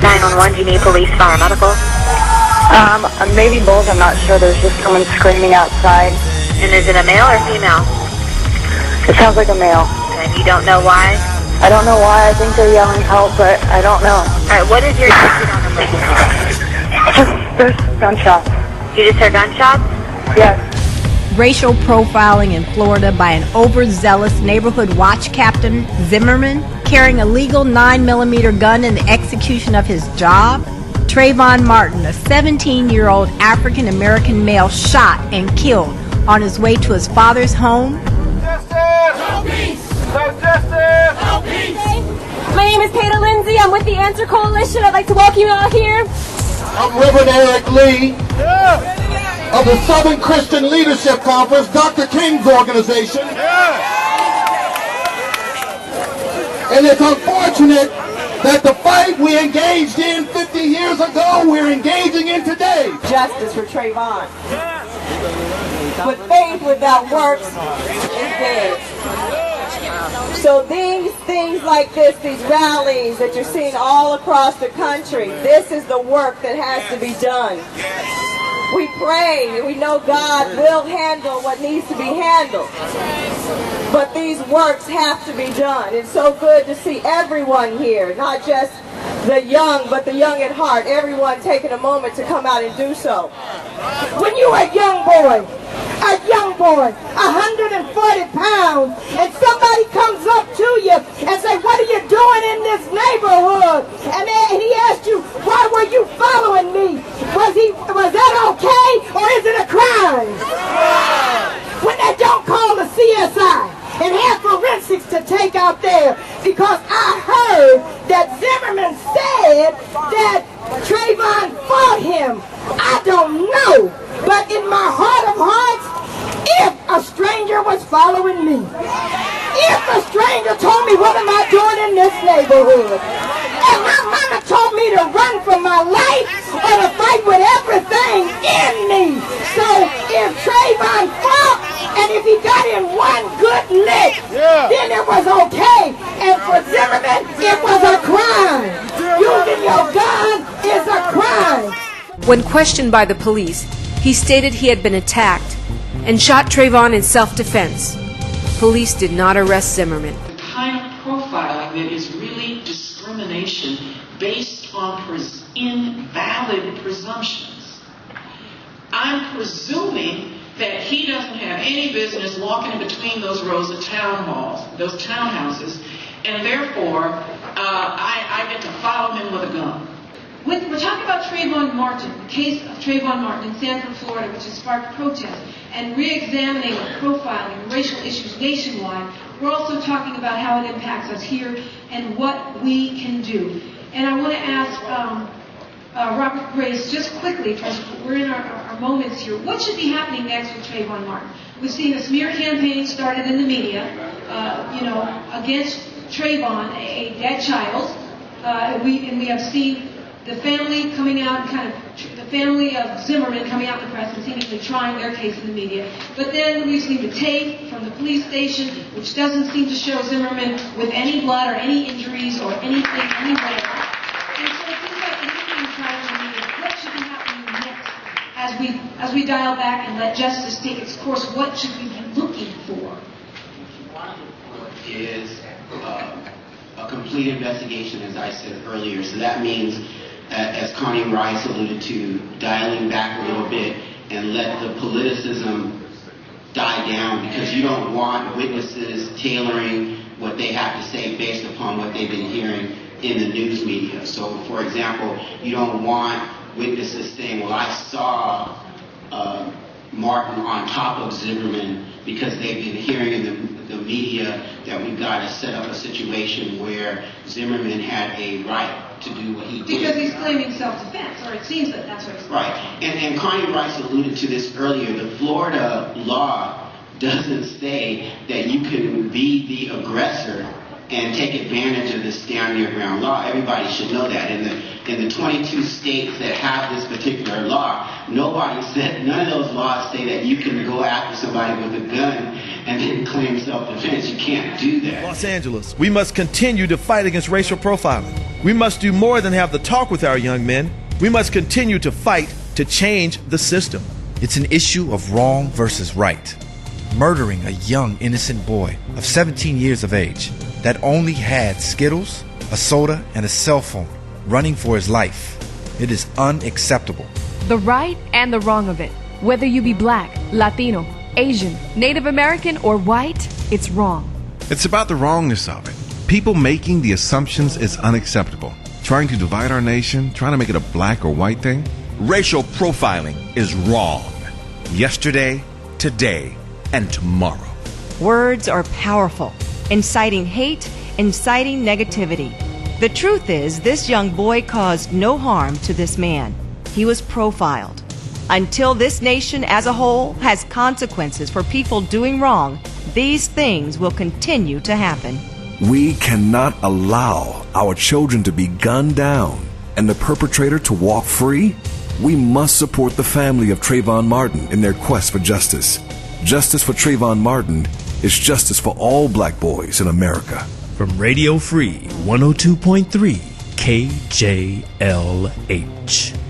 911, do you need police, fire, medical? Maybe both, I'm not sure. There's just someone screaming outside. And is it a male or female? It sounds like a male. And you don't know why? I don't know why. I think they're yelling help, but I don't know. Alright, what is your ticket on the list? There's gunshots. You just heard gunshots? Yes. Racial profiling in Florida by an overzealous neighborhood watch captain, Zimmerman, carrying a legal 9mm gun in the execution of his job. Trayvon Martin, a 17-year-old African-American male, shot and killed on his way to his father's home. Justice! No peace! No justice! No peace! My name is Kata Lindsay. I'm with the Answer Coalition. I'd like to welcome you all here. I'm Reverend Eric Lee of the Southern Christian Leadership Conference, Dr. King's organization. And it's unfortunate that the fight we engaged in 50 years ago, we're engaging in today. Justice for Trayvon. But faith without works is dead. So these things like this, these rallies that you're seeing all across the country, this is the work that has to be done. We pray and we know God will handle what needs to be handled. But these works have to be done. It's so good to see everyone here, not just the young, but the young at heart, everyone taking a moment to come out and do so. When you were a young boy, 140 pounds, and somebody comes up to you and say, what are you doing in this neighborhood? And he asked you, why were you following me? Was that okay, or is it a crime? When they don't call the CSI and have forensics to take out there, because I heard that Zimmerman said that Trayvon fought him. I don't know, but in my heart of hearts, if a stranger was following me, if a stranger told me what am I doing in this neighborhood, and my mama told me to run for my life or to fight with everything in me. So if Trayvon fought, and if he got in one good lick, then it was okay. And for Zimmerman, it was a crime. Using your gun is a crime. When questioned by the police, he stated he had been attacked and shot Trayvon in self-defense. Police did not arrest Zimmerman. The kind of profiling that is really discrimination based on invalid presumptions. I'm presuming that he doesn't have any business walking in between those rows of townhouses, and therefore I get to follow him with a gun. We're talking about Trayvon Martin, the case of Trayvon Martin in Sanford, Florida, which has sparked protests, and re-examining profiling and racial issues nationwide. We're also talking about how it impacts us here and what we can do. And I want to ask Robert Grace, just quickly, because we're in our moments here, what should be happening next with Trayvon Martin? We've seen a smear campaign started in the media, against Trayvon, a dead child. We have seen the family coming out, the family of Zimmerman coming out in the press and seemingly trying their case in the media. But then we've seen the tape from the police station, which doesn't seem to show Zimmerman with any blood or any injuries or anything anywhere. And so it seems like anything trying to media. What should be happening next as we dial back and let justice take its course? What should we be looking for? Is a complete investigation, as I said earlier. So that means, as Connie Rice alluded to, dialing back a little bit and let the politicism die down, because you don't want witnesses tailoring what they have to say based upon what they've been hearing in the news media. So, for example, you don't want witnesses saying, well, I saw Martin on top of Zimmerman, because they've been hearing in the media that we've got to set up a situation where Zimmerman had a right to do what he did. Because he's claiming self-defense, or it seems that that's what he's claiming. Right. And Connie Rice alluded to this earlier. The Florida law doesn't say that you can be the aggressor and take advantage of this stand your ground law. Everybody should know that. In the 22 states that have this particular law, none of those laws say that you can go after somebody with a gun and then claim self-defense. You can't do that. Los Angeles, we must continue to fight against racial profiling. We must do more than have the talk with our young men. We must continue to fight to change the system. It's an issue of wrong versus right. Murdering a young, innocent boy of 17 years of age that only had Skittles, a soda, and a cell phone running for his life. It is unacceptable. The right and the wrong of it. Whether you be black, Latino, Asian, Native American, or white, it's wrong. It's about the wrongness of it. People making the assumptions is unacceptable. Trying to divide our nation, trying to make it a black or white thing. Racial profiling is wrong. Yesterday, today, and tomorrow. Words are powerful, inciting hate, inciting negativity. The truth is, this young boy caused no harm to this man. He was profiled. Until this nation as a whole has consequences for people doing wrong, these things will continue to happen. We cannot allow our children to be gunned down and the perpetrator to walk free. We must support the family of Trayvon Martin in their quest for justice. Justice for Trayvon Martin is justice for all black boys in America. From Radio Free 102.3 KJLH.